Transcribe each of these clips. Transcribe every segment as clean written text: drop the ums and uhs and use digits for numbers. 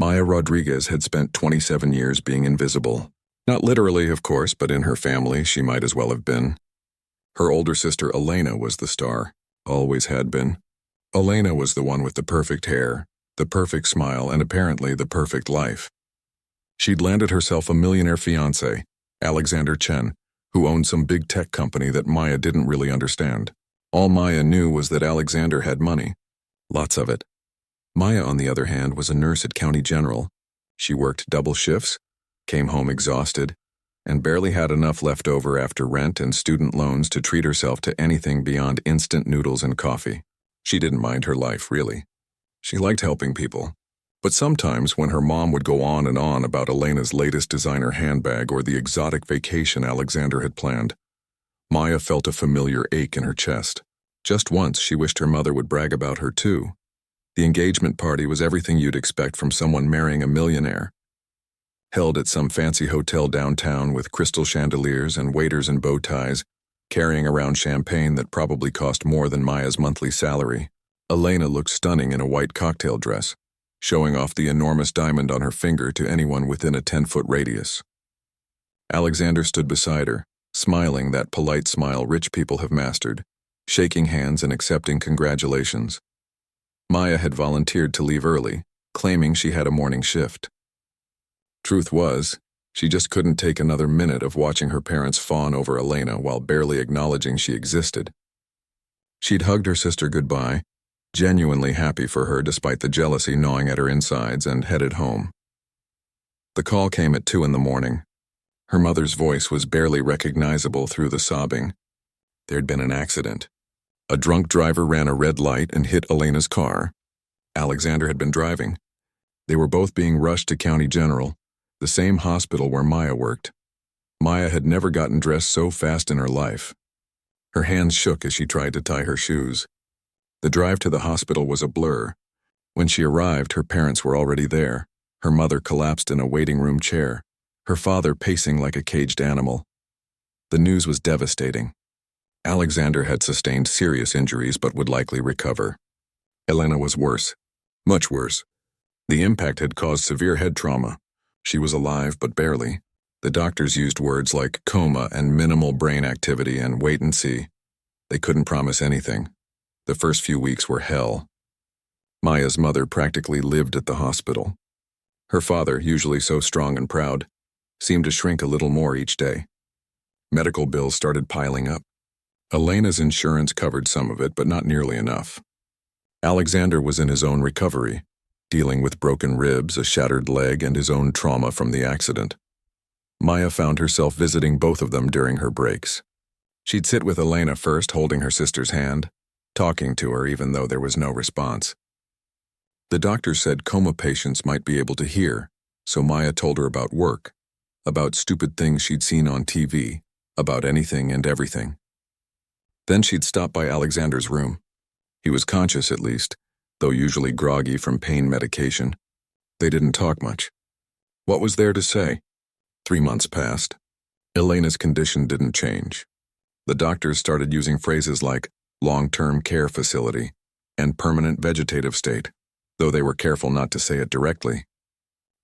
Maya Rodriguez had spent 27 years being invisible. Not literally, of course, but in her family she might as well have been. Her older sister Elena was the star, always had been. Elena was the one with the perfect hair, the perfect smile, and apparently the perfect life. She'd landed herself a millionaire fiancé, Alexander Chen, who owned some big tech company that Maya didn't really understand. All Maya knew was that Alexander had money. Lots of it. Maya, on the other hand, was a nurse at County General. She worked double shifts, came home exhausted, and barely had enough left over after rent and student loans to treat herself to anything beyond instant noodles and coffee. She didn't mind her life, really. She liked helping people. But sometimes when her mom would go on and on about Elena's latest designer handbag or the exotic vacation Alexander had planned, Maya felt a familiar ache in her chest. Just once she wished her mother would brag about her too. The engagement party was everything you'd expect from someone marrying a millionaire. Held at some fancy hotel downtown with crystal chandeliers and waiters in bow ties, carrying around champagne that probably cost more than Maya's monthly salary, Elena looked stunning in a white cocktail dress, showing off the enormous diamond on her finger to anyone within a 10-foot radius. Alexander stood beside her, smiling that polite smile rich people have mastered, shaking hands and accepting congratulations. Maya had volunteered to leave early, claiming she had a morning shift. Truth was, she just couldn't take another minute of watching her parents fawn over Elena while barely acknowledging she existed. She'd hugged her sister goodbye, genuinely happy for her despite the jealousy gnawing at her insides, and headed home. The call came at 2 a.m. Her mother's voice was barely recognizable through the sobbing. There'd been an accident. A drunk driver ran a red light and hit Elena's car. Alexander had been driving. They were both being rushed to County General, the same hospital where Maya worked. Maya had never gotten dressed so fast in her life. Her hands shook as she tried to tie her shoes. The drive to the hospital was a blur. When she arrived, her parents were already there. Her mother collapsed in a waiting room chair, her father pacing like a caged animal. The news was devastating. Alexander had sustained serious injuries but would likely recover. Elena was worse, much worse. The impact had caused severe head trauma. She was alive, but barely. The doctors used words like coma and minimal brain activity and wait and see. They couldn't promise anything. The first few weeks were hell. Maya's mother practically lived at the hospital. Her father, usually so strong and proud, seemed to shrink a little more each day. Medical bills started piling up. Elena's insurance covered some of it, but not nearly enough. Alexander was in his own recovery, dealing with broken ribs, a shattered leg, and his own trauma from the accident. Maya found herself visiting both of them during her breaks. She'd sit with Elena first, holding her sister's hand, talking to her even though there was no response. The doctor said coma patients might be able to hear, so Maya told her about work, about stupid things she'd seen on TV, about anything and everything. Then she'd stop by Alexander's room. He was conscious at least, though usually groggy from pain medication. They didn't talk much. What was there to say? 3 months passed. Elena's condition didn't change. The doctors started using phrases like long-term care facility and permanent vegetative state, though they were careful not to say it directly.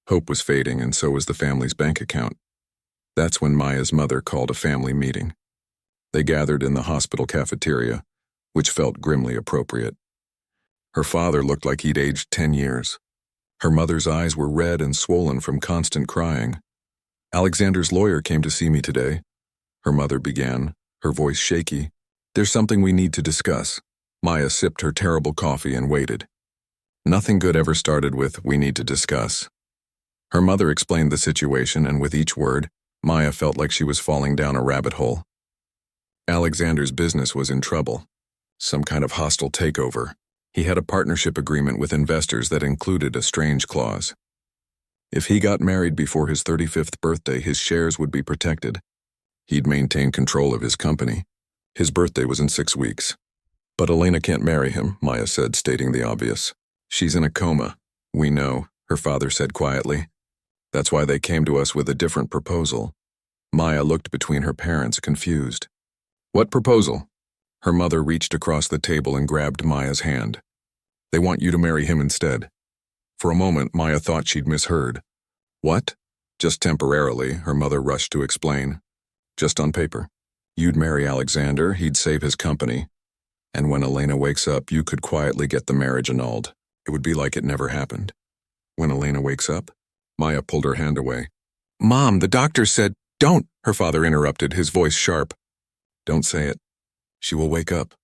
Hope was fading, and so was the family's bank account. That's when Maya's mother called a family meeting. They gathered in the hospital cafeteria, which felt grimly appropriate. Her father looked like he'd aged 10 years. Her mother's eyes were red and swollen from constant crying. Alexander's lawyer came to see me today, her mother began, her voice shaky. There's something we need to discuss. Maya sipped her terrible coffee and waited. Nothing good ever started with, "We need to discuss." Her mother explained the situation, and with each word, Maya felt like she was falling down a rabbit hole. Alexander's business was in trouble. Some kind of hostile takeover. He had a partnership agreement with investors that included a strange clause. If he got married before his 35th birthday, his shares would be protected. He'd maintain control of his company. His birthday was in 6 weeks. But Elena can't marry him, Maya said, stating the obvious. She's in a coma. We know, her father said quietly. That's why they came to us with a different proposal. Maya looked between her parents, confused. What proposal? Her mother reached across the table and grabbed Maya's hand. They want you to marry him instead. For a moment, Maya thought she'd misheard. What? Just temporarily, her mother rushed to explain. Just on paper. You'd marry Alexander, he'd save his company. And when Elena wakes up, you could quietly get the marriage annulled. It would be like it never happened. When Elena wakes up? Maya pulled her hand away. Mom, the doctor said, don't, her father interrupted, his voice sharp. Don't say it. She will wake up.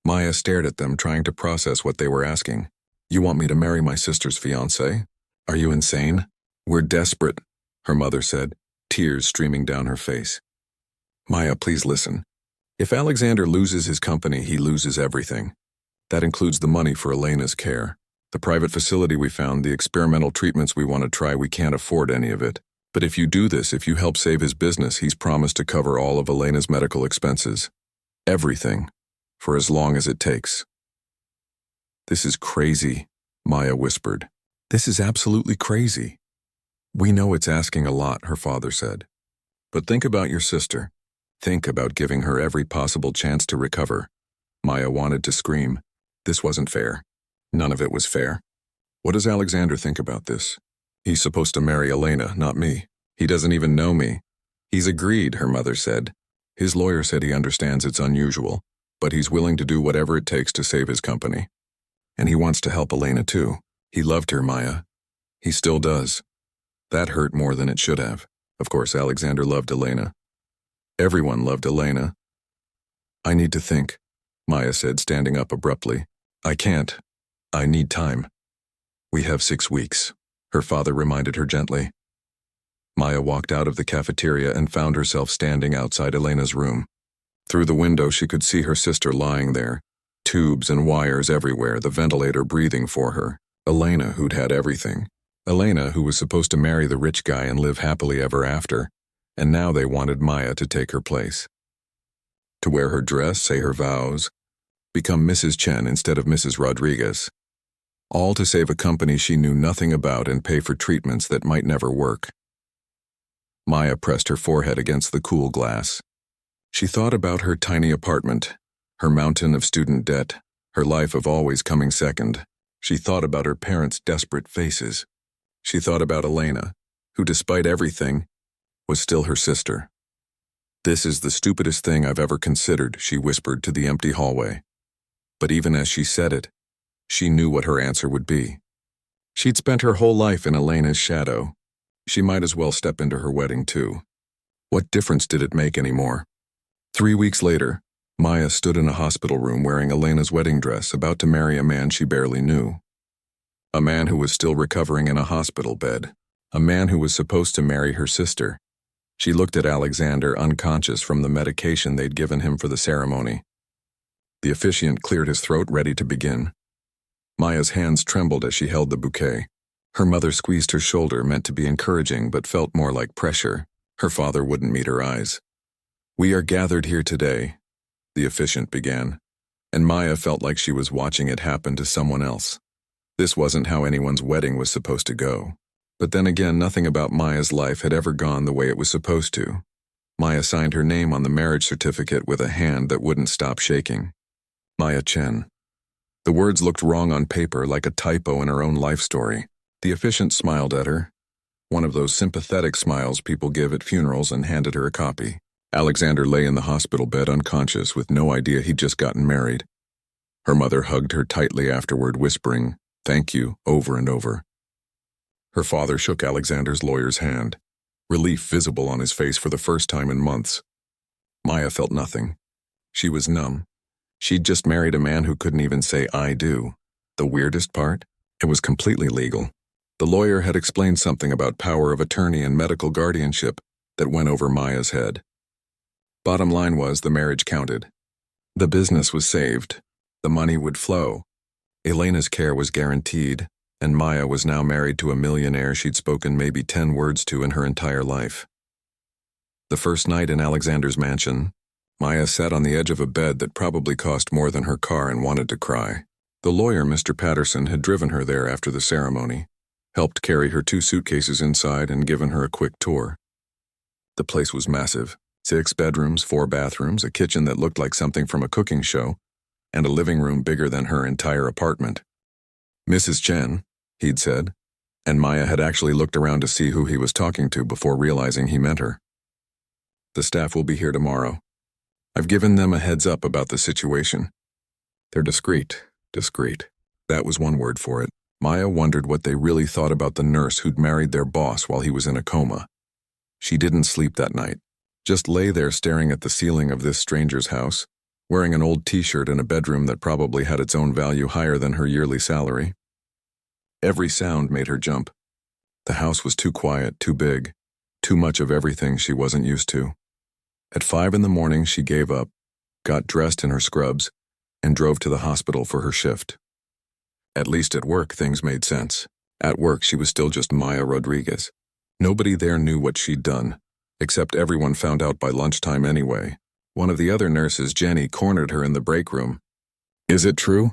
Maya stared at them, trying to process what they were asking. You want me to marry my sister's fiancé? Are you insane? We're desperate, her mother said, tears streaming down her face. Maya, please listen. If Alexander loses his company, he loses everything. That includes the money for Elena's care. The private facility we found, the experimental treatments we want to try, we can't afford any of it. But if you do this, if you help save his business, he's promised to cover all of Elena's medical expenses. Everything. For as long as it takes. This is crazy, Maya whispered. This is absolutely crazy. We know it's asking a lot, her father said. But think about your sister. Think about giving her every possible chance to recover. Maya wanted to scream. This wasn't fair. None of it was fair. What does Alexander think about this? He's supposed to marry Elena, not me. He doesn't even know me. He's agreed, her mother said. His lawyer said he understands it's unusual, but he's willing to do whatever it takes to save his company. And he wants to help Elena too. He loved her, Maya. He still does. That hurt more than it should have. Of course, Alexander loved Elena. Everyone loved Elena. I need to think, Maya said, standing up abruptly. I can't. I need time. We have 6 weeks, her father reminded her gently. Maya walked out of the cafeteria and found herself standing outside Elena's room. Through the window, she could see her sister lying there, tubes and wires everywhere, the ventilator breathing for her. Elena, who'd had everything. Elena, who was supposed to marry the rich guy and live happily ever after, and now they wanted Maya to take her place. To wear her dress, say her vows, become Mrs. Chen instead of Mrs. Rodriguez. All to save a company she knew nothing about and pay for treatments that might never work. Maya pressed her forehead against the cool glass. She thought about her tiny apartment, her mountain of student debt, her life of always coming second. She thought about her parents' desperate faces. She thought about Elena, who despite everything, was still her sister. This is the stupidest thing I've ever considered, she whispered to the empty hallway. But even as she said it, she knew what her answer would be. She'd spent her whole life in Elena's shadow. She might as well step into her wedding too. What difference did it make anymore? 3 weeks later, Maya stood in a hospital room wearing Elena's wedding dress, about to marry a man she barely knew. A man who was still recovering in a hospital bed. A man who was supposed to marry her sister. She looked at Alexander, unconscious from the medication they'd given him for the ceremony. The officiant cleared his throat, ready to begin. Maya's hands trembled as she held the bouquet. Her mother squeezed her shoulder, meant to be encouraging, but felt more like pressure. Her father wouldn't meet her eyes. We are gathered here today, the officiant began, and Maya felt like she was watching it happen to someone else. This wasn't how anyone's wedding was supposed to go. But then again, nothing about Maya's life had ever gone the way it was supposed to. Maya signed her name on the marriage certificate with a hand that wouldn't stop shaking. Maya Chen. The words looked wrong on paper, like a typo in her own life story. The officiant smiled at her, one of those sympathetic smiles people give at funerals, and handed her a copy. Alexander lay in the hospital bed unconscious, with no idea he'd just gotten married. Her mother hugged her tightly afterward, whispering, "Thank you," over and over. Her father shook Alexander's lawyer's hand, relief visible on his face for the first time in months. Maya felt nothing. She was numb. She'd just married a man who couldn't even say "I do." The weirdest part? It was completely legal. The lawyer had explained something about power of attorney and medical guardianship that went over Maya's head. Bottom line was, the marriage counted. The business was saved. The money would flow. Elena's care was guaranteed, and Maya was now married to a millionaire she'd spoken maybe 10 words to in her entire life. The first night in Alexander's mansion, Maya sat on the edge of a bed that probably cost more than her car and wanted to cry. The lawyer, Mr. Patterson, had driven her there after the ceremony, helped carry her 2 suitcases inside, and given her a quick tour. The place was massive. 6 bedrooms, 4 bathrooms, a kitchen that looked like something from a cooking show, and a living room bigger than her entire apartment. Mrs. Chen, he'd said, and Maya had actually looked around to see who he was talking to before realizing he meant her. The staff will be here tomorrow. I've given them a heads up about the situation. They're discreet. That was one word for it. Maya wondered what they really thought about the nurse who'd married their boss while he was in a coma. She didn't sleep that night, just lay there staring at the ceiling of this stranger's house, wearing an old t-shirt in a bedroom that probably had its own value higher than her yearly salary. Every sound made her jump. The house was too quiet, too big, too much of everything she wasn't used to. At 5 a.m, she gave up, got dressed in her scrubs, and drove to the hospital for her shift. At least at work, things made sense. At work, she was still just Maya Rodriguez. Nobody there knew what she'd done, except everyone found out by lunchtime anyway. One of the other nurses, Jenny, cornered her in the break room. "Is it true?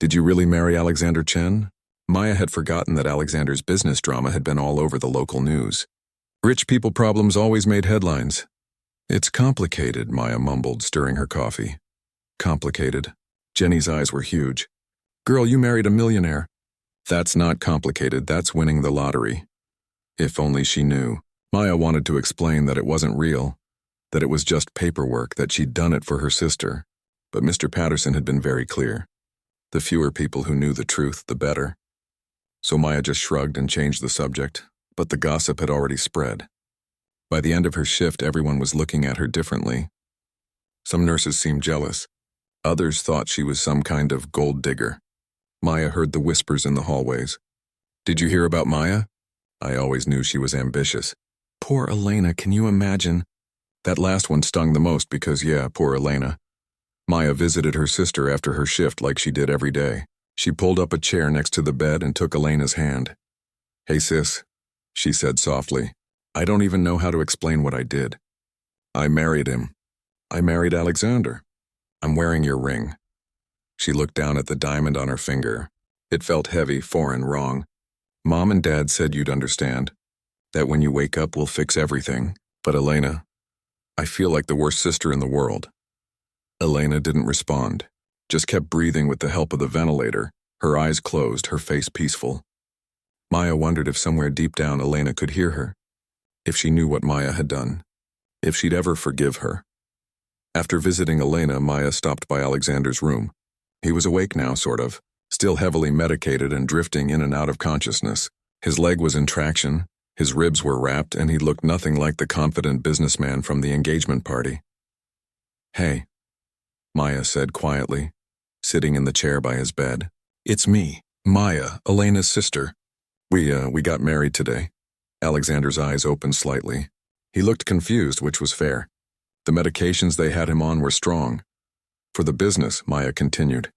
Did you really marry Alexander Chen?" Maya had forgotten that Alexander's business drama had been all over the local news. Rich people problems always made headlines. "It's complicated," Maya mumbled, stirring her coffee. "Complicated?" Jenny's eyes were huge. "Girl, you married a millionaire." "That's not complicated, that's winning the lottery." If only she knew. Maya wanted to explain that it wasn't real, that it was just paperwork, that she'd done it for her sister. But Mr. Patterson had been very clear. The fewer people who knew the truth, the better. So Maya just shrugged and changed the subject, but the gossip had already spread. By the end of her shift, everyone was looking at her differently. Some nurses seemed jealous. Others thought she was some kind of gold digger. Maya heard the whispers in the hallways. "Did you hear about Maya?" "I always knew she was ambitious." "Poor Elena, can you imagine?" That last one stung the most because, yeah, poor Elena. Maya visited her sister after her shift like she did every day. She pulled up a chair next to the bed and took Elena's hand. "Hey sis," she said softly. "I don't even know how to explain what I did. I married him. I married Alexander. I'm wearing your ring." She looked down at the diamond on her finger. It felt heavy, foreign, wrong. "Mom and Dad said you'd understand. That when you wake up, we'll fix everything. But Elena, I feel like the worst sister in the world." Elena didn't respond, just kept breathing with the help of the ventilator, her eyes closed, her face peaceful. Maya wondered if somewhere deep down Elena could hear her, if she knew what Maya had done, if she'd ever forgive her. After visiting Elena, Maya stopped by Alexander's room. He was awake now, sort of, still heavily medicated and drifting in and out of consciousness. His leg was in traction, his ribs were wrapped, and he looked nothing like the confident businessman from the engagement party. "Hey," Maya said quietly, sitting in the chair by his bed. "It's me, Maya, Elena's sister. We got married today." Alexander's eyes opened slightly. He looked confused, which was fair. The medications they had him on were strong. "For the business," Maya continued,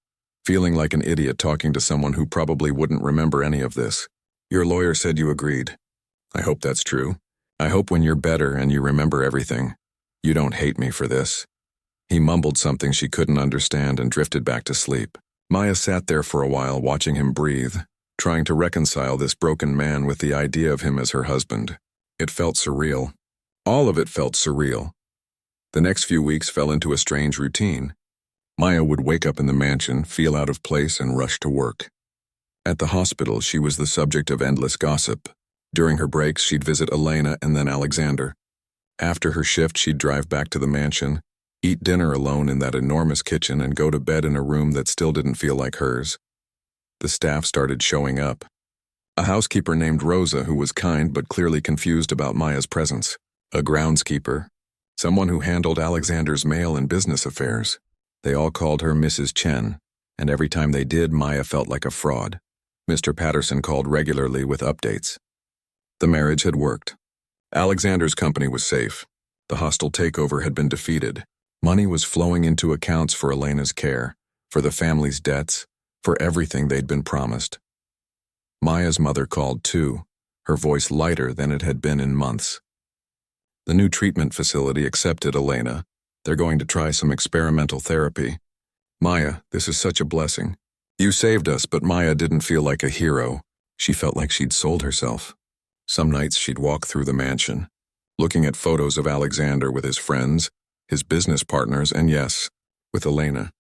feeling like an idiot talking to someone who probably wouldn't remember any of this. "Your lawyer said you agreed. I hope that's true. I hope when you're better and you remember everything, you don't hate me for this." He mumbled something she couldn't understand and drifted back to sleep. Maya sat there for a while watching him breathe, trying to reconcile this broken man with the idea of him as her husband. It felt surreal. All of it felt surreal. The next few weeks fell into a strange routine. Maya would wake up in the mansion, feel out of place, and rush to work. At the hospital, she was the subject of endless gossip. During her breaks, she'd visit Elena and then Alexander. After her shift, she'd drive back to the mansion, eat dinner alone in that enormous kitchen, and go to bed in a room that still didn't feel like hers. The staff started showing up. A housekeeper named Rosa who was kind but clearly confused about Maya's presence. A groundskeeper. Someone who handled Alexander's mail and business affairs. They all called her Mrs. Chen, and every time they did, Maya felt like a fraud. Mr. Patterson called regularly with updates. The marriage had worked. Alexander's company was safe. The hostile takeover had been defeated. Money was flowing into accounts for Elena's care, for the family's debts, for everything they'd been promised. Maya's mother called too, her voice lighter than it had been in months. The new treatment facility accepted Elena. They're going to try some experimental therapy. "Maya, this is such a blessing. You saved us," but Maya didn't feel like a hero. She felt like she'd sold herself. Some nights she'd walk through the mansion, looking at photos of Alexander with his friends, his business partners, and yes, with Elena.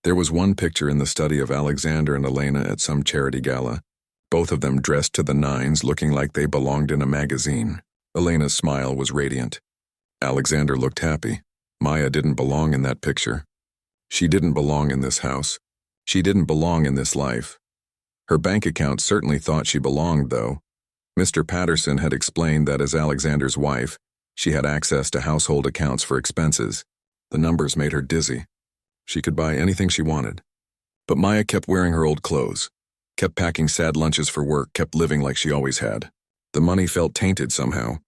There was one picture in the study of Alexander and Elena at some charity gala. both of them dressed to the nines, looking like they belonged in a magazine. Elena's smile was radiant. Alexander looked happy. Maya didn't belong in that picture. She didn't belong in this house. She didn't belong in this life. Her bank account certainly thought she belonged, though. Mr. Patterson had explained that as Alexander's wife, she had access to household accounts for expenses. The numbers made her dizzy. She could buy anything she wanted. But Maya kept wearing her old clothes, kept packing sad lunches for work, kept living like she always had. The money felt tainted somehow.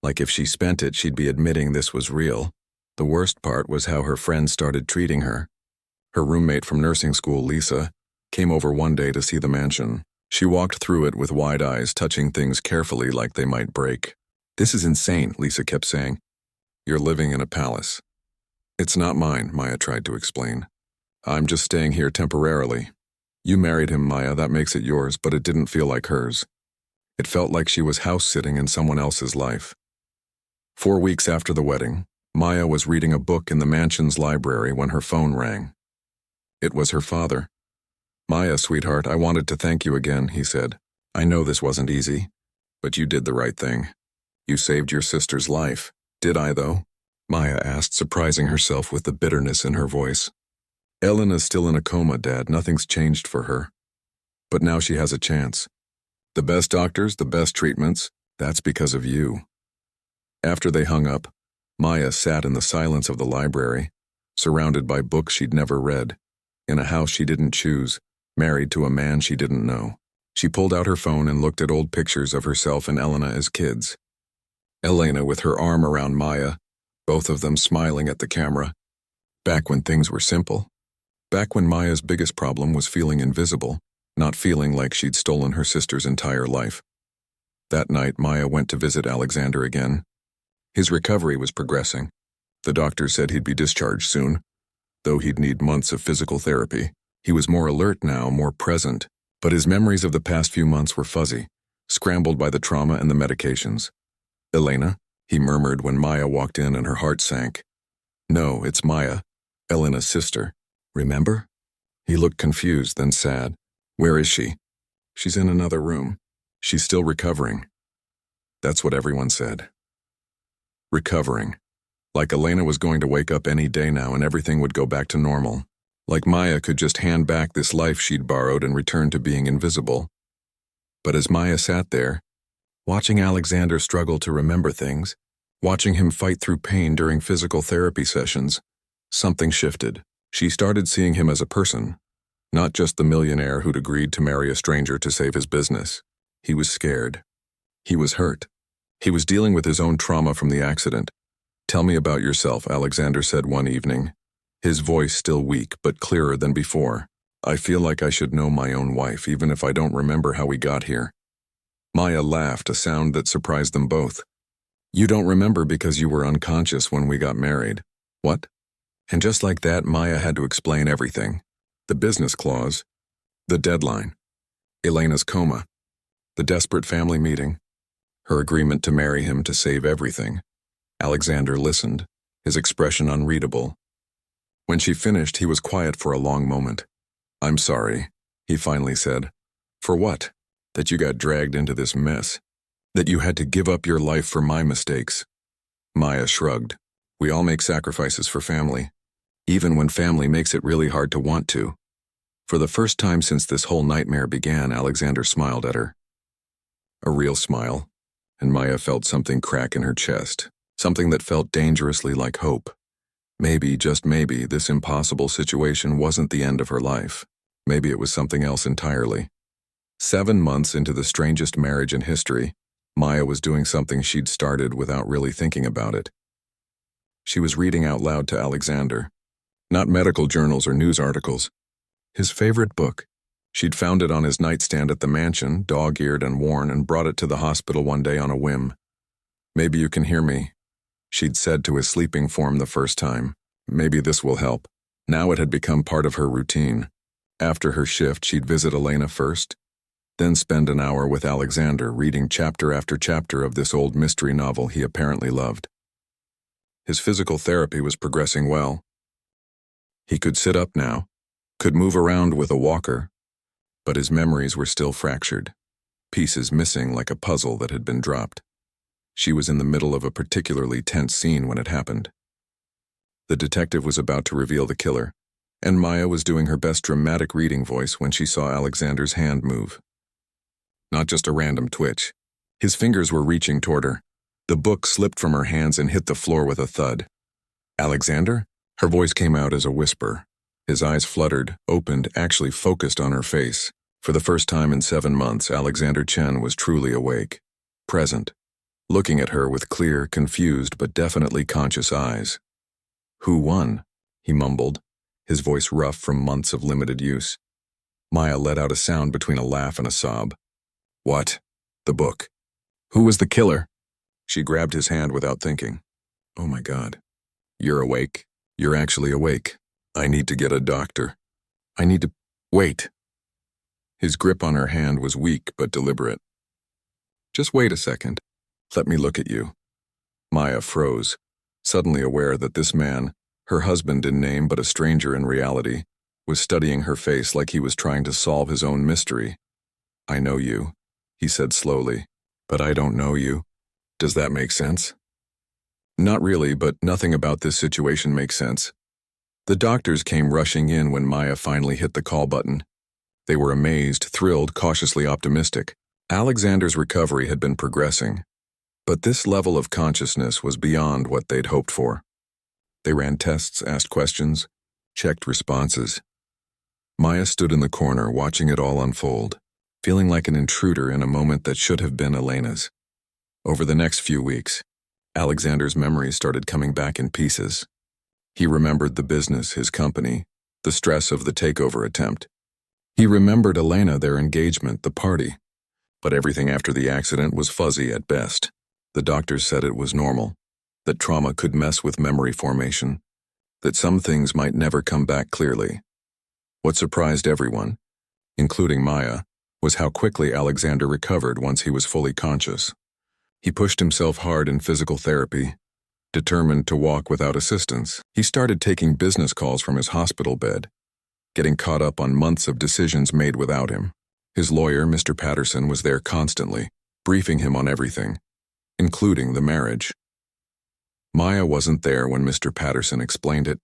Like if she spent it, she'd be admitting this was real. The worst part was how her friends started treating her. Her roommate from nursing school, Lisa, came over one day to see the mansion. She walked through it with wide eyes, touching things carefully like they might break. "This is insane," Lisa kept saying. "You're living in a palace." "It's not mine," Maya tried to explain. "I'm just staying here temporarily. You married him, Maya, that makes it yours, but it didn't feel like hers. It felt like she was house-sitting in someone else's life." 4 weeks after the wedding, Maya was reading a book in the mansion's library when her phone rang. It was her father. "Maya, sweetheart, I wanted to thank you again," he said. "I know this wasn't easy, but you did the right thing. You saved your sister's life." "Did I, though?" Maya asked, surprising herself with the bitterness in her voice. "Elena's still in a coma, Dad. Nothing's changed for her. But now she has a chance. The best doctors, the best treatments, that's because of you." After they hung up, Maya sat in the silence of the library, surrounded by books she'd never read, in a house she didn't choose, married to a man she didn't know. She pulled out her phone and looked at old pictures of herself and Elena as kids. Elena with her arm around Maya, both of them smiling at the camera. Back when things were simple. Back when Maya's biggest problem was feeling invisible, not feeling like she'd stolen her sister's entire life. That night, Maya went to visit Alexander again. His recovery was progressing. The doctor said he'd be discharged soon, though he'd need months of physical therapy. He was more alert now, more present, but his memories of the past few months were fuzzy, scrambled by the trauma and the medications. "Elena?" he murmured when Maya walked in and her heart sank. "No, it's Maya, Elena's sister. Remember?" He looked confused, then sad. "Where is she?" "She's in another room. She's still recovering." That's what everyone said. Recovering. Like Elena was going to wake up any day now and everything would go back to normal. Like Maya could just hand back this life she'd borrowed and return to being invisible. But as Maya sat there, watching Alexander struggle to remember things, watching him fight through pain during physical therapy sessions, something shifted. She started seeing him as a person, not just the millionaire who'd agreed to marry a stranger to save his business. He was scared. He was hurt. He was dealing with his own trauma from the accident. "Tell me about yourself," Alexander said one evening, his voice still weak but clearer than before. "I feel like I should know my own wife, even if I don't remember how we got here." Maya laughed, a sound that surprised them both. "You don't remember because you were unconscious when we got married." "What?" And just like that, Maya had to explain everything. The business clause, the deadline, Elena's coma, the desperate family meeting, her agreement to marry him to save everything. Alexander listened, his expression unreadable. When she finished, he was quiet for a long moment. "I'm sorry," he finally said. "For what?" "That you got dragged into this mess. That you had to give up your life for my mistakes." Maya shrugged. "We all make sacrifices for family, even when family makes it really hard to want to." For the first time since this whole nightmare began, Alexander smiled at her. A real smile, and Maya felt something crack in her chest, something that felt dangerously like hope. Maybe, just maybe, this impossible situation wasn't the end of her life. Maybe it was something else entirely. 7 months into the strangest marriage in history, Maya was doing something she'd started without really thinking about it. She was reading out loud to Alexander. Not medical journals or news articles. His favorite book. She'd found it on his nightstand at the mansion, dog-eared and worn, and brought it to the hospital one day on a whim. "Maybe you can hear me," she'd said to his sleeping form the first time. "Maybe this will help." Now it had become part of her routine. After her shift, she'd visit Elena first, then spend an hour with Alexander reading chapter after chapter of this old mystery novel he apparently loved. His physical therapy was progressing well. He could sit up now, could move around with a walker, but his memories were still fractured, pieces missing like a puzzle that had been dropped. She was in the middle of a particularly tense scene when it happened. The detective was about to reveal the killer, and Maya was doing her best dramatic reading voice when she saw Alexander's hand move. Not just a random twitch. His fingers were reaching toward her. The book slipped from her hands and hit the floor with a thud. "Alexander?" Her voice came out as a whisper. His eyes fluttered, opened, actually focused on her face. For the first time in 7 months, Alexander Chen was truly awake, present, looking at her with clear, confused, but definitely conscious eyes. "Who won?" he mumbled, his voice rough from months of limited use. Maya let out a sound between a laugh and a sob. "What?" "The book." "Who was the killer?" She grabbed his hand without thinking. "Oh my God. You're awake. You're actually awake. I need to get a doctor. I need to... Wait." His grip on her hand was weak but deliberate. "Just wait a second. Let me look at you." Maya froze, suddenly aware that this man, her husband in name but a stranger in reality, was studying her face like he was trying to solve his own mystery. "I know you," he said slowly, "but I don't know you. Does that make sense?" "Not really, but nothing about this situation makes sense." The doctors came rushing in when Maya finally hit the call button. They were amazed, thrilled, cautiously optimistic. Alexander's recovery had been progressing, but this level of consciousness was beyond what they'd hoped for. They ran tests, asked questions, checked responses. Maya stood in the corner watching it all unfold, feeling like an intruder in a moment that should have been Elena's. Over the next few weeks, Alexander's memories started coming back in pieces. He remembered the business, his company, the stress of the takeover attempt. He remembered Elena, their engagement, the party. But everything after the accident was fuzzy at best. The doctors said it was normal, that trauma could mess with memory formation, that some things might never come back clearly. What surprised everyone, including Maya, was how quickly Alexander recovered once he was fully conscious. He pushed himself hard in physical therapy, determined to walk without assistance. He started taking business calls from his hospital bed, getting caught up on months of decisions made without him. His lawyer, Mr. Patterson, was there constantly, briefing him on everything, including the marriage. Maya wasn't there when Mr. Patterson explained it.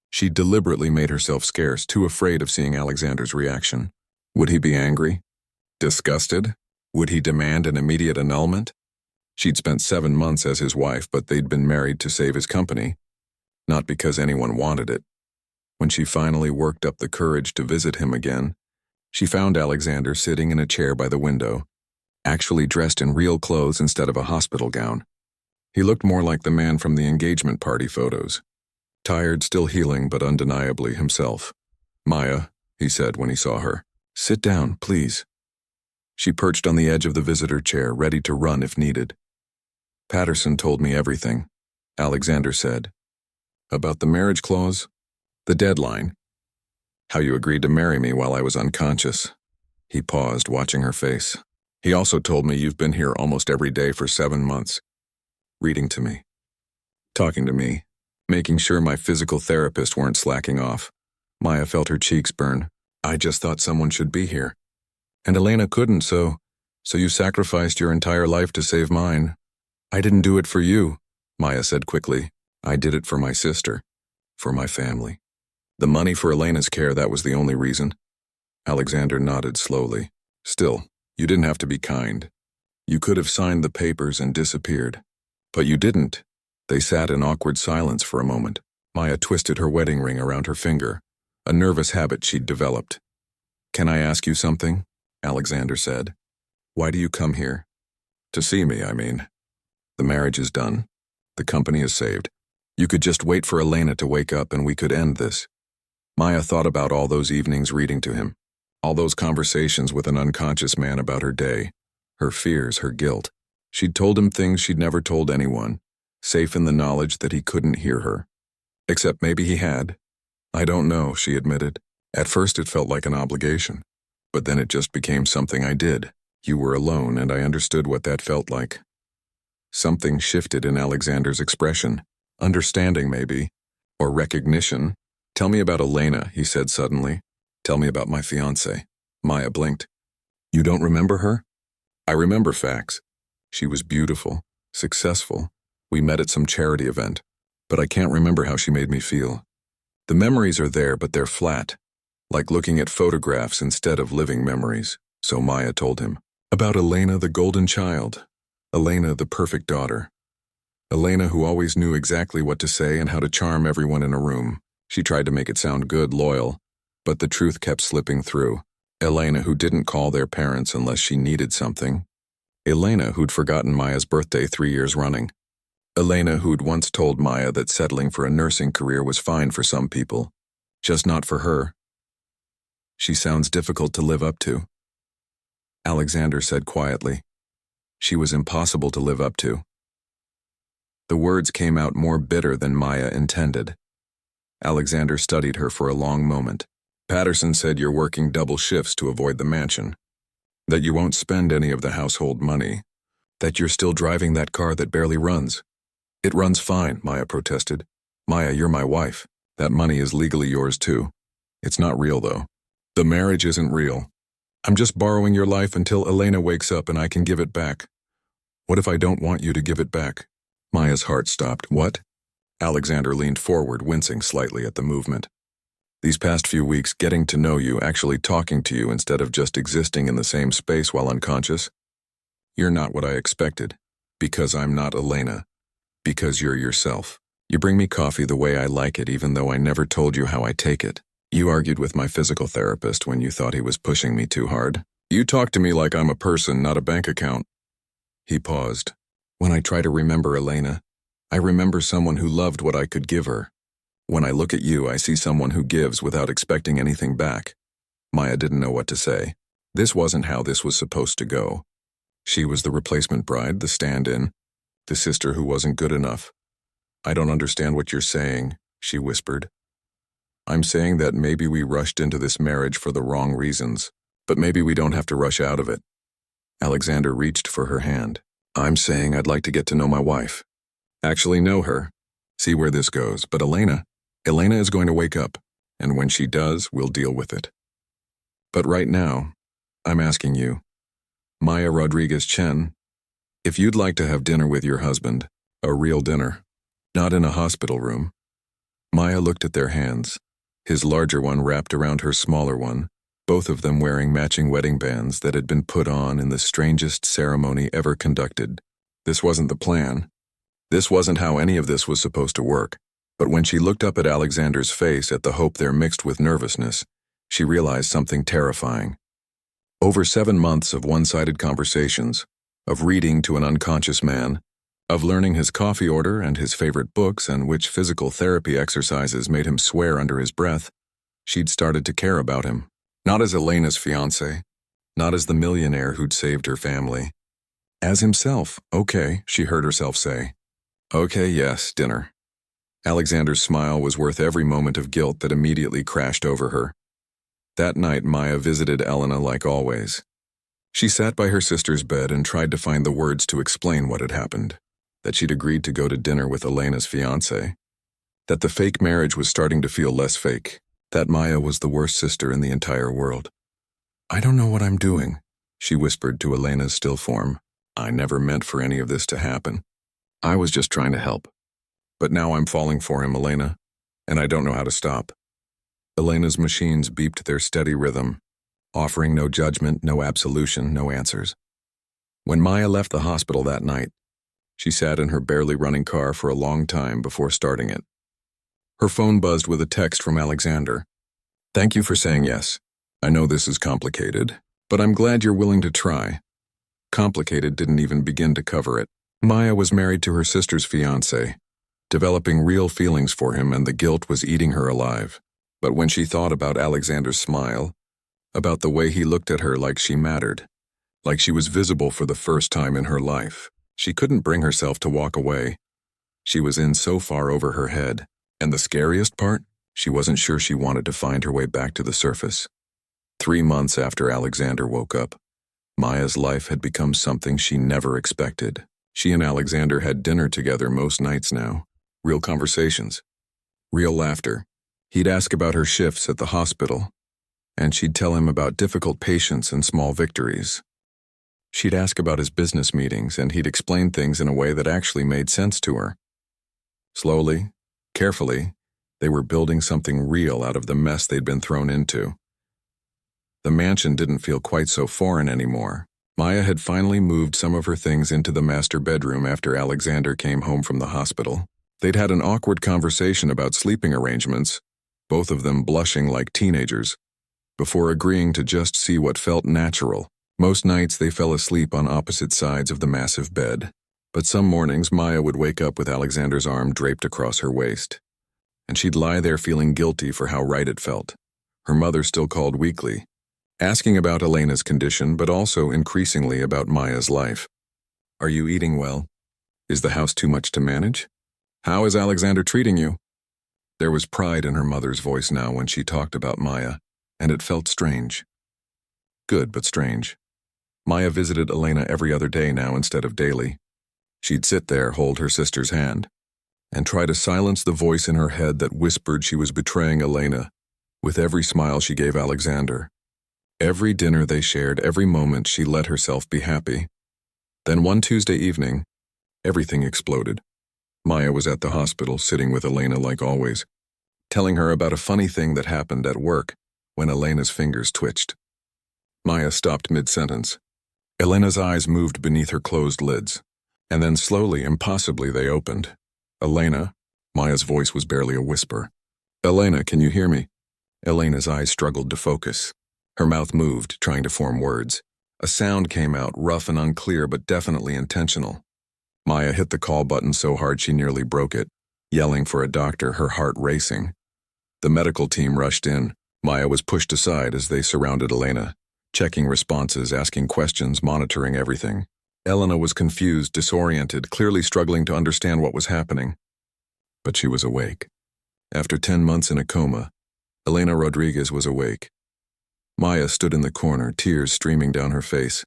She deliberately made herself scarce, too afraid of seeing Alexander's reaction. Would he be angry? Disgusted? Would he demand an immediate annulment? She'd spent 7 months as his wife, but they'd been married to save his company, not because anyone wanted it. When she finally worked up the courage to visit him again, she found Alexander sitting in a chair by the window, actually dressed in real clothes instead of a hospital gown. He looked more like the man from the engagement party photos. Tired, still healing, but undeniably himself. "Maya," he said when he saw her, "sit down, please." She perched on the edge of the visitor chair, ready to run if needed. "Patterson told me everything," Alexander said. "About the marriage clause, the deadline, how you agreed to marry me while I was unconscious." He paused, watching her face. "He also told me you've been here almost every day for 7 months, reading to me, talking to me, making sure my physical therapist weren't slacking off." Maya felt her cheeks burn. "I just thought someone should be here. And Elena couldn't, so you sacrificed your entire life to save mine." "I didn't do it for you," Maya said quickly. "I did it for my sister, for my family. The money for Elena's care, that was the only reason." Alexander nodded slowly. "Still, you didn't have to be kind. You could have signed the papers and disappeared. But you didn't." They sat in awkward silence for a moment. Maya twisted her wedding ring around her finger, a nervous habit she'd developed. "Can I ask you something?" Alexander said. "Why do you come here?" "To see me, I mean. The marriage is done. The company is saved. You could just wait for Elena to wake up and we could end this." Maya thought about all those evenings reading to him, all those conversations with an unconscious man about her day, her fears, her guilt. She'd told him things she'd never told anyone, safe in the knowledge that he couldn't hear her. Except maybe he had. "I don't know," she admitted. "At first it felt like an obligation, but then it just became something I did. You were alone and I understood what that felt like." Something shifted in Alexander's expression. Understanding, maybe, or recognition. "Tell me about Elena," he said suddenly. "Tell me about my fiancé." Maya blinked. You don't remember her? I remember facts. She was beautiful, successful. We met at some charity event, but I can't remember how she made me feel. The memories are there, but they're flat, like looking at photographs instead of living memories, so Maya told him. About Elena, the golden child. Elena, the perfect daughter. Elena, who always knew exactly what to say and how to charm everyone in a room. She tried to make it sound good, loyal, but the truth kept slipping through. Elena, who didn't call their parents unless she needed something. Elena, who'd forgotten Maya's birthday 3 years running. Elena, who'd once told Maya that settling for a nursing career was fine for some people, just not for her. She sounds difficult to live up to. Alexander said quietly. She was impossible to live up to. The words came out more bitter than Maya intended. Alexander studied her for a long moment. Patterson said you're working double shifts to avoid the mansion, that you won't spend any of the household money, that you're still driving that car that barely runs. It runs fine, Maya protested. Maya, you're my wife. That money is legally yours too. It's not real though. The marriage isn't real. I'm just borrowing your life until Elena wakes up and I can give it back. What if I don't want you to give it back? Maya's heart stopped. What? Alexander leaned forward, wincing slightly at the movement. These past few weeks, getting to know you, actually talking to you instead of just existing in the same space while unconscious. You're not what I expected. Because I'm not Elena. Because you're yourself. You bring me coffee the way I like it, even though I never told you how I take it. You argued with my physical therapist when you thought he was pushing me too hard. You talk to me like I'm a person, not a bank account. He paused. When I try to remember Elena, I remember someone who loved what I could give her. When I look at you, I see someone who gives without expecting anything back. Maya didn't know what to say. This wasn't how this was supposed to go. She was the replacement bride, the stand-in, the sister who wasn't good enough. I don't understand what you're saying, she whispered. I'm saying that maybe we rushed into this marriage for the wrong reasons, but maybe we don't have to rush out of it. Alexander reached for her hand. I'm saying I'd like to get to know my wife. Actually know her. See where this goes. But Elena is going to wake up, and when she does, we'll deal with it. But right now, I'm asking you, Maya Rodriguez Chen, if you'd like to have dinner with your husband, a real dinner, not in a hospital room. Maya looked at their hands, his larger one wrapped around her smaller one, both of them wearing matching wedding bands that had been put on in the strangest ceremony ever conducted. This wasn't the plan. This wasn't how any of this was supposed to work. But when she looked up at Alexander's face at the hope there mixed with nervousness, she realized something terrifying. Over 7 months of one-sided conversations, of reading to an unconscious man, of learning his coffee order and his favorite books and which physical therapy exercises made him swear under his breath, she'd started to care about him. Not as Elena's fiancé, not as the millionaire who'd saved her family. As himself. Okay, she heard herself say. Okay, yes, dinner. Alexander's smile was worth every moment of guilt that immediately crashed over her. That night, Maya visited Elena like always. She sat by her sister's bed and tried to find the words to explain what had happened. That she'd agreed to go to dinner with Elena's fiancé. That the fake marriage was starting to feel less fake. That Maya was the worst sister in the entire world. I don't know what I'm doing, she whispered to Elena's still form. I never meant for any of this to happen. I was just trying to help. But now I'm falling for him, Elena, and I don't know how to stop. Elena's machines beeped their steady rhythm, offering no judgment, no absolution, no answers. When Maya left the hospital that night, she sat in her barely running car for a long time before starting it. Her phone buzzed with a text from Alexander. Thank you for saying yes. I know this is complicated, but I'm glad you're willing to try. Complicated didn't even begin to cover it. Maya was married to her sister's fiancé, developing real feelings for him, and the guilt was eating her alive. But when she thought about Alexander's smile, about the way he looked at her like she mattered, like she was visible for the first time in her life, she couldn't bring herself to walk away. She was in so far over her head. And the scariest part? She wasn't sure she wanted to find her way back to the surface. 3 months after Alexander woke up, Maya's life had become something she never expected. She and Alexander had dinner together most nights now. Real conversations. Real laughter. He'd ask about her shifts at the hospital. and she'd tell him about difficult patients and small victories. She'd ask about his business meetings, and he'd explain things in a way that actually made sense to her. Slowly, carefully, they were building something real out of the mess they'd been thrown into. The mansion didn't feel quite so foreign anymore. Maya had finally moved some of her things into the master bedroom after Alexander came home from the hospital. They'd had an awkward conversation about sleeping arrangements, both of them blushing like teenagers, before agreeing to just see what felt natural. Most nights they fell asleep on opposite sides of the massive bed, but some mornings Maya would wake up with Alexander's arm draped across her waist, and she'd lie there feeling guilty for how right it felt. Her mother still called weekly, asking about Elena's condition, but also increasingly about Maya's life. Are you eating well? Is the house too much to manage? How is Alexander treating you? There was pride in her mother's voice now when she talked about Maya, and it felt strange. Good, but strange. Maya visited Elena every other day now instead of daily. She'd sit there, hold her sister's hand, and try to silence the voice in her head that whispered she was betraying Elena with every smile she gave Alexander. Every dinner they shared, every moment she let herself be happy. Then one Tuesday evening, everything exploded. Maya was at the hospital, sitting with Elena like always, telling her about a funny thing that happened at work when Elena's fingers twitched. Maya stopped mid-sentence. Elena's eyes moved beneath her closed lids, and then slowly, impossibly, they opened. Elena, Maya's voice was barely a whisper. Elena, can you hear me? Elena's eyes struggled to focus. Her mouth moved, trying to form words. A sound came out, rough and unclear, but definitely intentional. Maya hit the call button so hard she nearly broke it, yelling for a doctor, her heart racing. The medical team rushed in. Maya was pushed aside as they surrounded Elena, checking responses, asking questions, monitoring everything. Elena was confused, disoriented, clearly struggling to understand what was happening. But she was awake. After 10 months in a coma, Elena Rodriguez was awake. Maya stood in the corner, tears streaming down her face,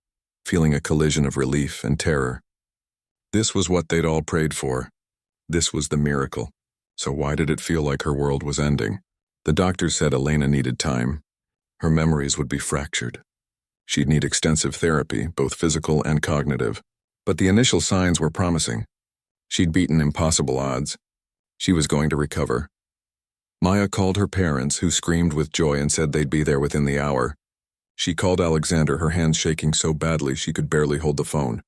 feeling a collision of relief and terror. This was what they'd all prayed for. This was the miracle. So why did it feel like her world was ending? The doctors said Elena needed time. Her memories would be fractured. She'd need extensive therapy, both physical and cognitive. But the initial signs were promising. She'd beaten impossible odds. She was going to recover. Maya called her parents, who screamed with joy and said they'd be there within the hour. She called Alexander, her hands shaking so badly she could barely hold the phone.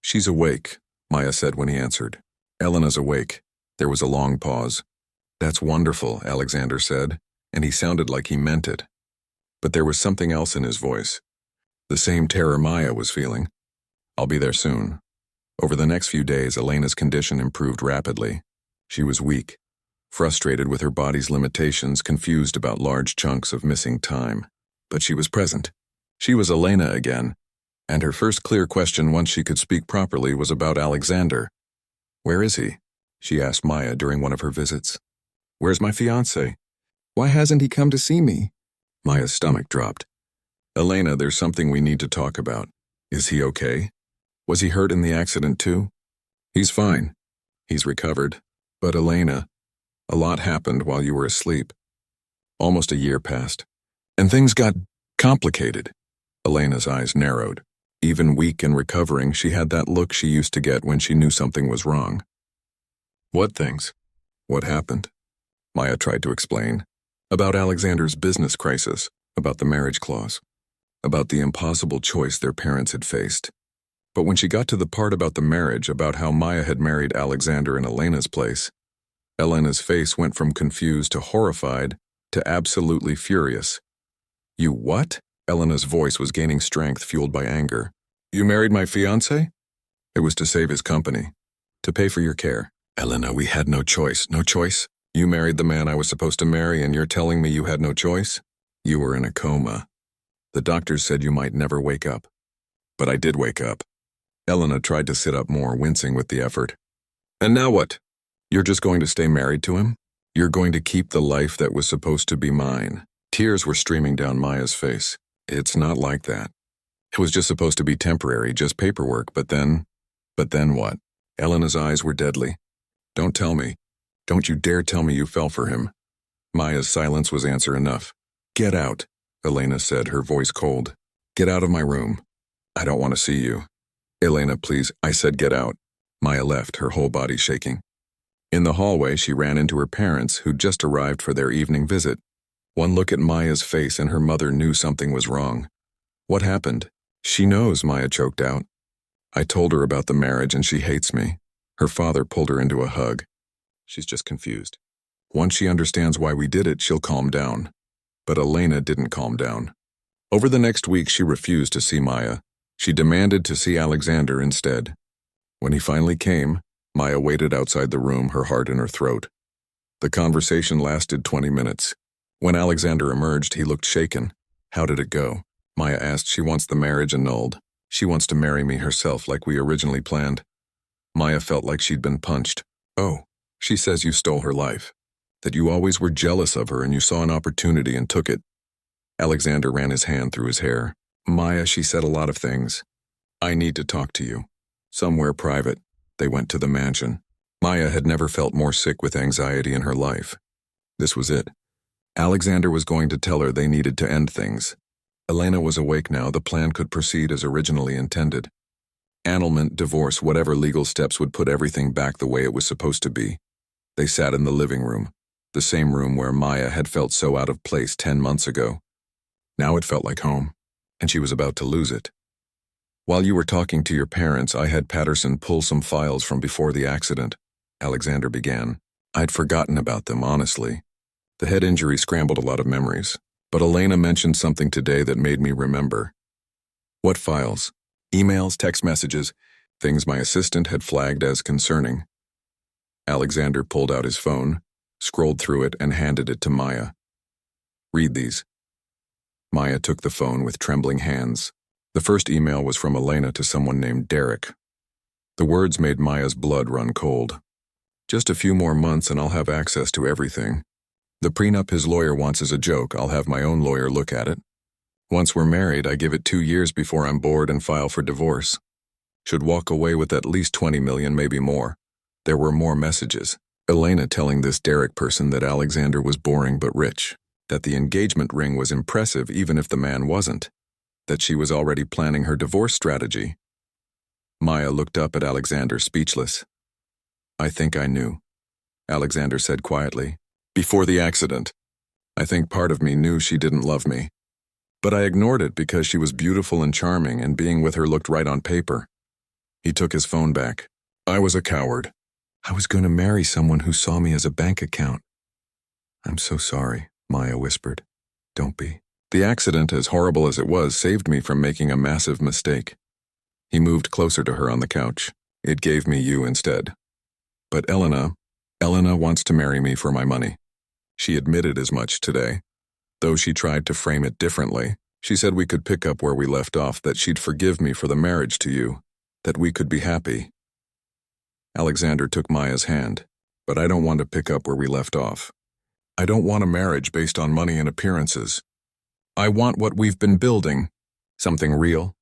She's awake, Maya said when he answered. Elena's awake. There was a long pause. That's wonderful, Alexander said, and he sounded like he meant it. But there was something else in his voice. The same terror Maya was feeling. I'll be there soon. Over the next few days, Elena's condition improved rapidly. She was weak, frustrated with her body's limitations, confused about large chunks of missing time. But she was present. She was Elena again, and her first clear question once she could speak properly was about Alexander. Where is he? She asked Maya during one of her visits. Where's my fiancé? Why hasn't he come to see me? Maya's stomach dropped. Elena, there's something we need to talk about. Is he okay? Was he hurt in the accident too? He's fine. He's recovered. But Elena, a lot happened while you were asleep. Almost a year passed, and things got complicated. Elena's eyes narrowed. Even weak and recovering, she had that look she used to get when she knew something was wrong. What things? What happened? Maya tried to explain. About Alexander's business crisis, about the marriage clause, about the impossible choice their parents had faced. But when she got to the part about the marriage, about how Maya had married Alexander in Elena's place, Elena's face went from confused to horrified to absolutely furious. You what? Elena's voice was gaining strength, fueled by anger. You married my fiancé? It was to save his company, to pay for your care. Elena, we had no choice. No choice? You married the man I was supposed to marry, and you're telling me you had no choice? You were in a coma. The doctors said you might never wake up. But I did wake up. Elena tried to sit up more, wincing with the effort. And now what? You're just going to stay married to him? You're going to keep the life that was supposed to be mine. Tears were streaming down Maya's face. It's not like that. It was just supposed to be temporary, just paperwork, but then what? Elena's eyes were deadly. Don't tell me. Don't you dare tell me you fell for him. Maya's silence was answer enough. Get out. Elena said, her voice cold. Get out of my room. I don't want to see you. Elena, please. I said get out. Maya left, her whole body shaking. In the hallway, she ran into her parents, who'd just arrived for their evening visit. One look at Maya's face and her mother knew something was wrong. What happened? She knows, Maya choked out. I told her about the marriage and she hates me. Her father pulled her into a hug. She's just confused. Once she understands why we did it, she'll calm down. But Elena didn't calm down. Over the next week, she refused to see Maya. She demanded to see Alexander instead. When he finally came, Maya waited outside the room, her heart in her throat. The conversation lasted 20 minutes. When Alexander emerged, he looked shaken. How did it go? Maya asked. She wants the marriage annulled. She wants to marry me herself like we originally planned. Maya felt like she'd been punched. Oh, she says you stole her life. That you always were jealous of her and you saw an opportunity and took it. Alexander ran his hand through his hair. Maya, she said a lot of things. I need to talk to you. Somewhere private. They went to the mansion. Maya had never felt more sick with anxiety in her life. This was it. Alexander was going to tell her they needed to end things. Elena was awake now. The plan could proceed as originally intended. Annulment, divorce, whatever legal steps would put everything back the way it was supposed to be. They sat in the living room, the same room where Maya had felt so out of place 10 months ago. Now it felt like home, and she was about to lose it. While you were talking to your parents, I had Patterson pull some files from before the accident, Alexander began. I'd forgotten about them, honestly. The head injury scrambled a lot of memories, but Elena mentioned something today that made me remember. What files? Emails, text messages, things my assistant had flagged as concerning. Alexander pulled out his phone, scrolled through it, and handed it to Maya. Read these. Maya took the phone with trembling hands. The first email was from Elena to someone named Derek. The words made Maya's blood run cold. Just a few more months and I'll have access to everything. The prenup his lawyer wants is a joke. I'll have my own lawyer look at it. Once we're married, I give it 2 years before I'm bored and file for divorce. Should walk away with at least 20 million, maybe more. There were more messages. Elena telling this Derek person that Alexander was boring but rich, that the engagement ring was impressive even if the man wasn't, that she was already planning her divorce strategy. Maya looked up at Alexander, speechless. I think I knew, Alexander said quietly. Before the accident, I think part of me knew she didn't love me. But I ignored it because she was beautiful and charming and being with her looked right on paper. He took his phone back. I was a coward. I was going to marry someone who saw me as a bank account. I'm so sorry, Maya whispered. Don't be. The accident, as horrible as it was, saved me from making a massive mistake. He moved closer to her on the couch. It gave me you instead. But Elena wants to marry me for my money. She admitted as much today. Though she tried to frame it differently, she said we could pick up where we left off, that she'd forgive me for the marriage to you, that we could be happy. Alexander took Maya's hand. But I don't want to pick up where we left off. I don't want a marriage based on money and appearances. I want what we've been building, something real.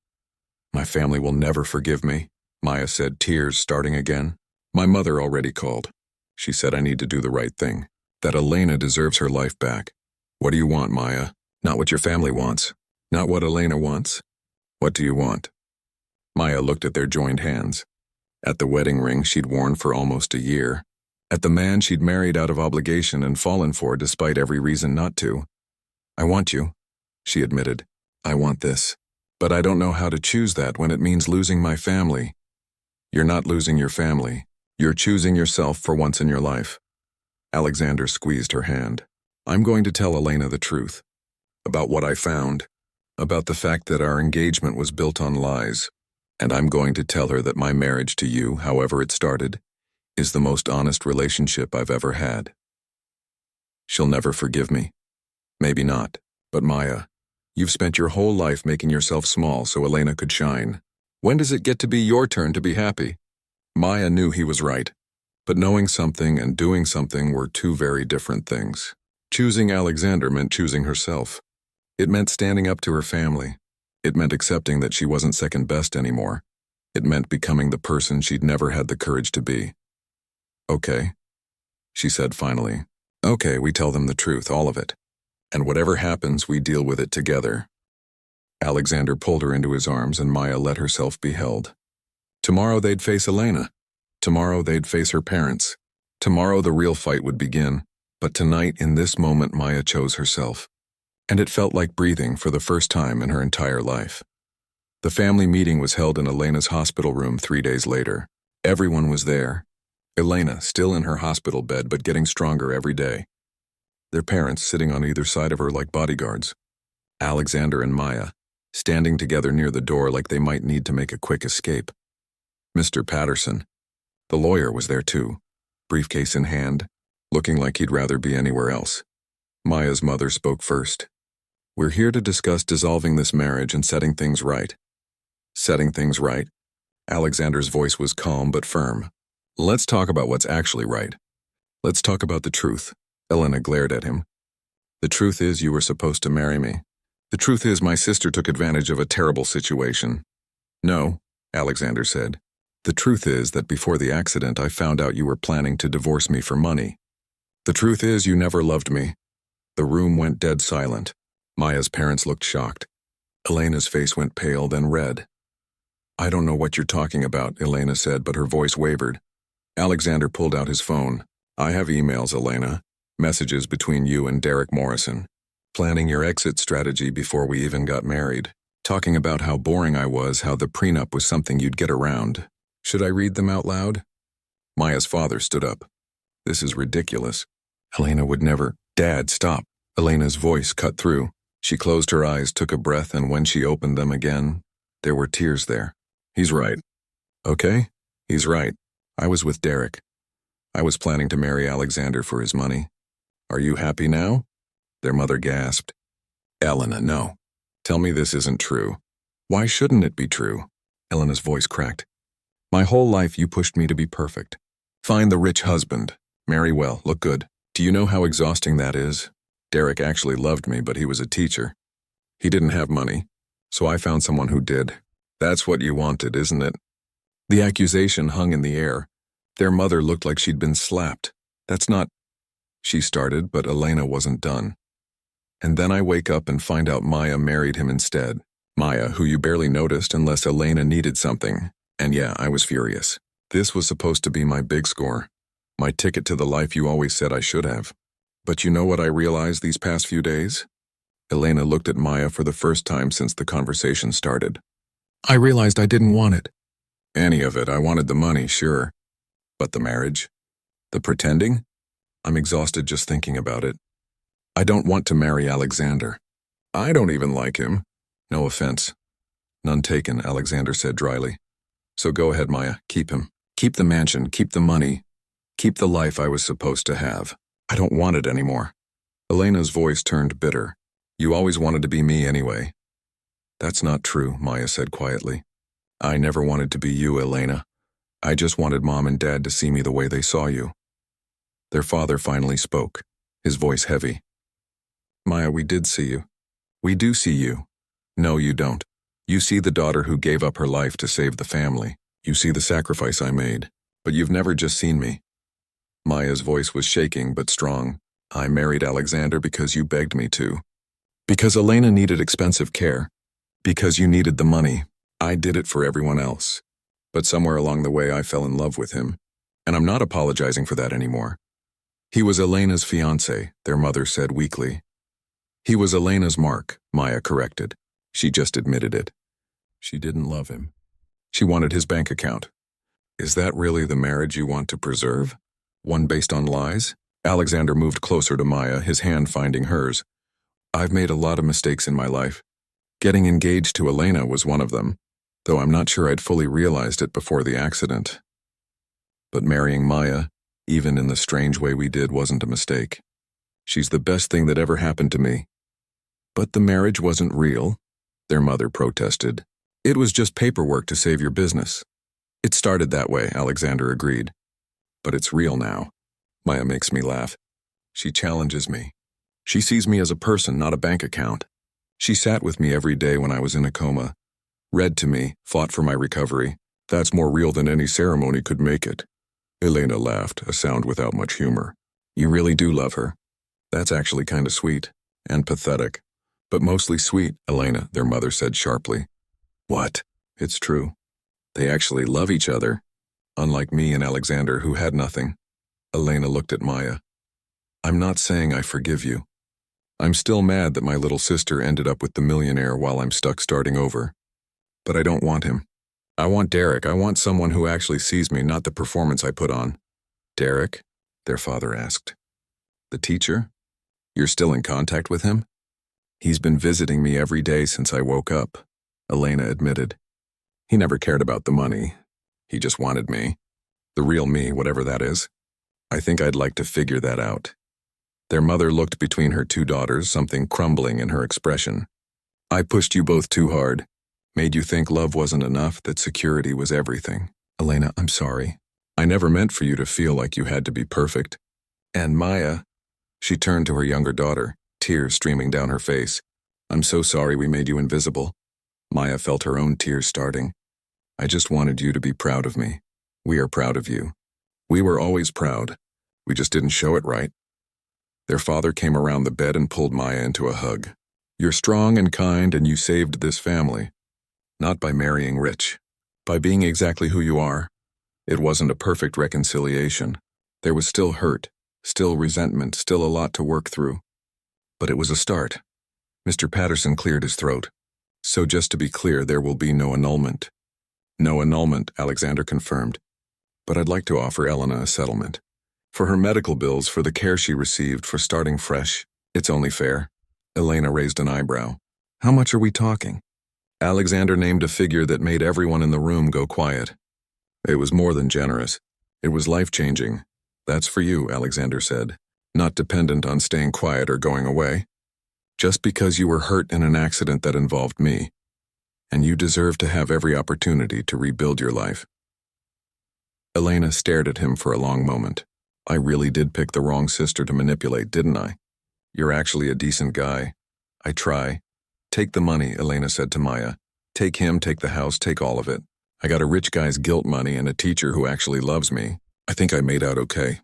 My family will never forgive me, Maya said, tears starting again. My mother already called. She said I need to do the right thing, that Elena deserves her life back. What do you want, Maya? Not what your family wants. Not what Elena wants. What do you want? Maya looked at their joined hands. At the wedding ring she'd worn for almost a year. At the man she'd married out of obligation and fallen for despite every reason not to. I want you, she admitted. I want this. But I don't know how to choose that when it means losing my family. You're not losing your family. You're choosing yourself for once in your life. Alexander squeezed her hand. I'm going to tell Elena the truth. About what I found. About the fact that our engagement was built on lies. And I'm going to tell her that my marriage to you, however it started, is the most honest relationship I've ever had. She'll never forgive me. Maybe not. But Maya, you've spent your whole life making yourself small so Elena could shine. When does it get to be your turn to be happy? Maya knew he was right. But knowing something and doing something were two very different things. Choosing Alexander meant choosing herself. It meant standing up to her family. It meant accepting that she wasn't second best anymore. It meant becoming the person she'd never had the courage to be. Okay, she said finally. Okay, we tell them the truth, all of it. And whatever happens, we deal with it together. Alexander pulled her into his arms and Maya let herself be held. Tomorrow they'd face Elena. Tomorrow they'd face her parents. Tomorrow the real fight would begin. But tonight, in this moment, Maya chose herself. And it felt like breathing for the first time in her entire life. The family meeting was held in Elena's hospital room 3 days later. Everyone was there. Elena, still in her hospital bed but getting stronger every day. Their parents sitting on either side of her like bodyguards. Alexander and Maya, standing together near the door like they might need to make a quick escape. Mr. Patterson, the lawyer, was there too, briefcase in hand, looking like he'd rather be anywhere else. Maya's mother spoke first. We're here to discuss dissolving this marriage and setting things right. Setting things right? Alexander's voice was calm but firm. Let's talk about what's actually right. Let's talk about the truth. Elena glared at him. The truth is you were supposed to marry me. The truth is my sister took advantage of a terrible situation. No, Alexander said. The truth is that before the accident I found out you were planning to divorce me for money. The truth is you never loved me. The room went dead silent. Maya's parents looked shocked. Elena's face went pale, then red. I don't know what you're talking about, Elena said, but her voice wavered. Alexander pulled out his phone. I have emails, Elena. Messages between you and Derek Morrison. Planning your exit strategy before we even got married. Talking about how boring I was, how the prenup was something you'd get around. Should I read them out loud? Maya's father stood up. This is ridiculous. Elena would never. Dad, stop. Elena's voice cut through. She closed her eyes, took a breath, and when she opened them again, there were tears there. He's right. Okay? He's right. I was with Derek. I was planning to marry Alexander for his money. Are you happy now? Their mother gasped. Elena, no. Tell me this isn't true. Why shouldn't it be true? Elena's voice cracked. My whole life you pushed me to be perfect. Find the rich husband. Marry well, look good. Do you know how exhausting that is? Derek actually loved me, but he was a teacher. He didn't have money, so I found someone who did. That's what you wanted, isn't it? The accusation hung in the air. Their mother looked like she'd been slapped. That's not... She started, but Elena wasn't done. And then I wake up and find out Maya married him instead. Maya, who you barely noticed unless Elena needed something. And yeah, I was furious. This was supposed to be my big score. My ticket to the life you always said I should have. But you know what I realized these past few days? Elena looked at Maya for the first time since the conversation started. I realized I didn't want it. Any of it. I wanted the money, sure. But the marriage? The pretending? I'm exhausted just thinking about it. I don't want to marry Alexander. I don't even like him. No offense. None taken, Alexander said dryly. So go ahead, Maya. Keep him. Keep the mansion. Keep the money. Keep the life I was supposed to have. I don't want it anymore. Elena's voice turned bitter. You always wanted to be me anyway. That's not true, Maya said quietly. I never wanted to be you, Elena. I just wanted Mom and Dad to see me the way they saw you. Their father finally spoke, his voice heavy. Maya, we did see you. We do see you. No, you don't. You see the daughter who gave up her life to save the family. You see the sacrifice I made. But you've never just seen me. Maya's voice was shaking but strong. I married Alexander because you begged me to. Because Elena needed expensive care. Because you needed the money. I did it for everyone else. But somewhere along the way I fell in love with him. And I'm not apologizing for that anymore. He was Elena's fiancé, their mother said weakly. He was Elena's mark, Maya corrected. She just admitted it. She didn't love him. She wanted his bank account. Is that really the marriage you want to preserve? One based on lies? Alexander moved closer to Maya, his hand finding hers. I've made a lot of mistakes in my life. Getting engaged to Elena was one of them, though I'm not sure I'd fully realized it before the accident. But marrying Maya, even in the strange way we did, wasn't a mistake. She's the best thing that ever happened to me. But the marriage wasn't real, their mother protested. It was just paperwork to save your business. It started that way, Alexander agreed. But it's real now. Maya makes me laugh. She challenges me. She sees me as a person, not a bank account. She sat with me every day when I was in a coma, read to me, fought for my recovery. That's more real than any ceremony could make it. Elena laughed, a sound without much humor. You really do love her. That's actually kind of sweet. and pathetic. But mostly sweet, Elena, their mother said sharply. What? It's true. They actually love each other, unlike me and Alexander, who had nothing. Elena looked at Maya. I'm not saying I forgive you. I'm still mad that my little sister ended up with the millionaire while I'm stuck starting over. But I don't want him. I want Derek. I want someone who actually sees me, not the performance I put on. Derek? Their father asked. The teacher? You're still in contact with him? He's been visiting me every day since I woke up, Elena admitted. He never cared about the money. He just wanted me. The real me, whatever that is. I think I'd like to figure that out. Their mother looked between her two daughters, something crumbling in her expression. I pushed you both too hard. Made you think love wasn't enough, that security was everything. Elena, I'm sorry. I never meant for you to feel like you had to be perfect. And Maya, she turned to her younger daughter, tears streaming down her face. I'm so sorry we made you invisible. Maya felt her own tears starting. I just wanted you to be proud of me. We are proud of you. We were always proud. We just didn't show it right. Their father came around the bed and pulled Maya into a hug. You're strong and kind, and you saved this family. Not by marrying rich. By being exactly who you are. It wasn't a perfect reconciliation. There was still hurt, still resentment, still a lot to work through. But it was a start. Mr. Patterson cleared his throat. So just to be clear, there will be no annulment. No annulment, Alexander confirmed. But I'd like to offer Elena a settlement. For her medical bills, for the care she received, for starting fresh. It's only fair. Elena raised an eyebrow. How much are we talking? Alexander named a figure that made everyone in the room go quiet. It was more than generous. It was life-changing. That's for you, Alexander said. Not dependent on staying quiet or going away. Just because you were hurt in an accident that involved me. And you deserve to have every opportunity to rebuild your life. Elena stared at him for a long moment. I really did pick the wrong sister to manipulate, didn't I? You're actually a decent guy. I try. Take the money, Elena said to Maya. Take him, take the house, take all of it. I got a rich guy's guilt money and a teacher who actually loves me. I think I made out okay.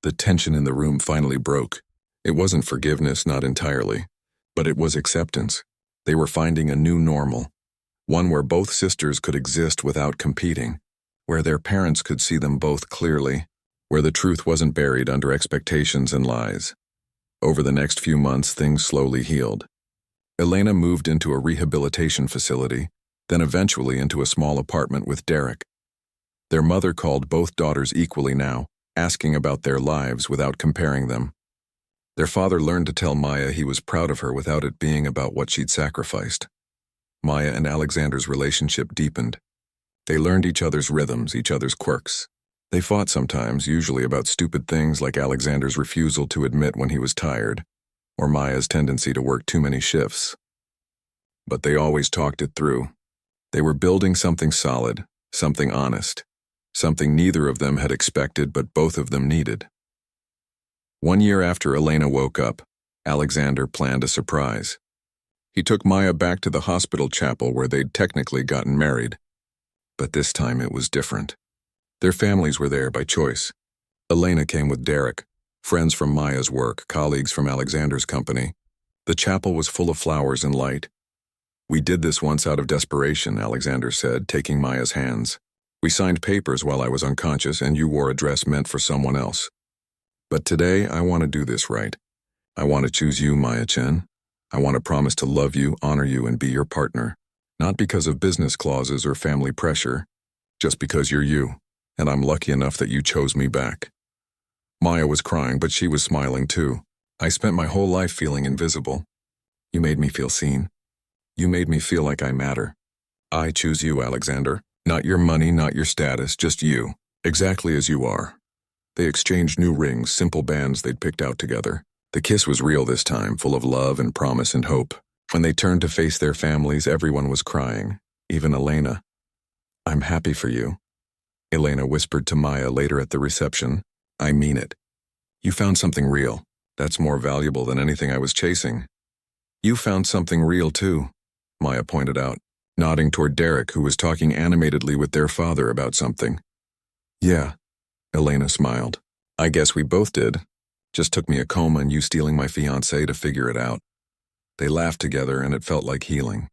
The tension in the room finally broke. It wasn't forgiveness, not entirely. But it was acceptance. They were finding a new normal. One where both sisters could exist without competing. Where their parents could see them both clearly. Where the truth wasn't buried under expectations and lies. Over the next few months, things slowly healed. Elena moved into a rehabilitation facility, then eventually into a small apartment with Derek. Their mother called both daughters equally now, asking about their lives without comparing them. Their father learned to tell Maya he was proud of her without it being about what she'd sacrificed. Maya and Alexander's relationship deepened. They learned each other's rhythms, each other's quirks. They fought sometimes, usually about stupid things like Alexander's refusal to admit when he was tired, or Maya's tendency to work too many shifts. But they always talked it through. They were building something solid, something honest, something neither of them had expected but both of them needed. 1 year after Elena woke up, Alexander planned a surprise. He took Maya back to the hospital chapel where they'd technically gotten married. But this time it was different. Their families were there by choice. Elena came with Derek, friends from Maya's work, colleagues from Alexander's company. The chapel was full of flowers and light. We did this once out of desperation, Alexander said, taking Maya's hands. We signed papers while I was unconscious and you wore a dress meant for someone else. But today I want to do this right. I want to choose you, Maya Chen. I want to promise to love you, honor you, and be your partner. Not because of business clauses or family pressure, just because you're you. And I'm lucky enough that you chose me back. Maya was crying, but she was smiling too. I spent my whole life feeling invisible. You made me feel seen. You made me feel like I matter. I choose you, Alexander. Not your money, not your status, just you. Exactly as you are. They exchanged new rings, simple bands they'd picked out together. The kiss was real this time, full of love and promise and hope. When they turned to face their families, everyone was crying, even Elena. I'm happy for you. Elena whispered to Maya later at the reception. I mean it. You found something real. That's more valuable than anything I was chasing. You found something real too, Maya pointed out, nodding toward Derek, who was talking animatedly with their father about something. Yeah, Elena smiled. I guess we both did. Just took me a coma and you stealing my fiancé to figure it out. They laughed together and it felt like healing.